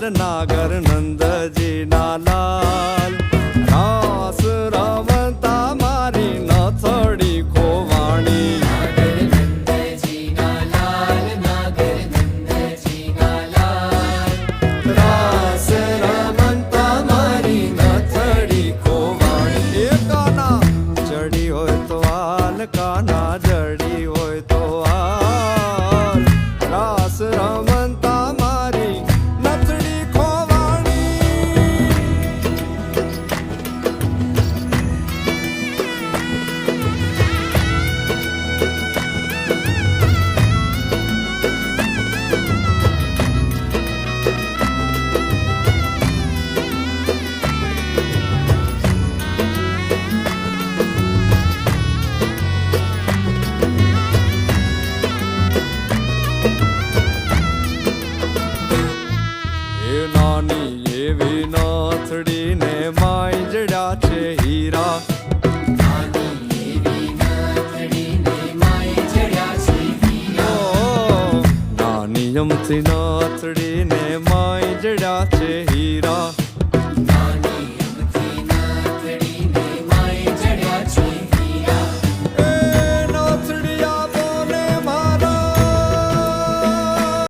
નાગર નંદજી ના લાલ રાસ રમતા મારી નથડી ખોવાણી રાસ રમતા મારી નથડી ખોવાણી એ કાના ચડી હોય તો હાલ કાના જડી હોય તો હાલ રાસ રમતા મારી નથડી ખોવાણી એ નાની એવી નાથડી ને માંજડ્યા છે હીરા નાની અમથી નાથડી ને માંજડ્યા છે હીરા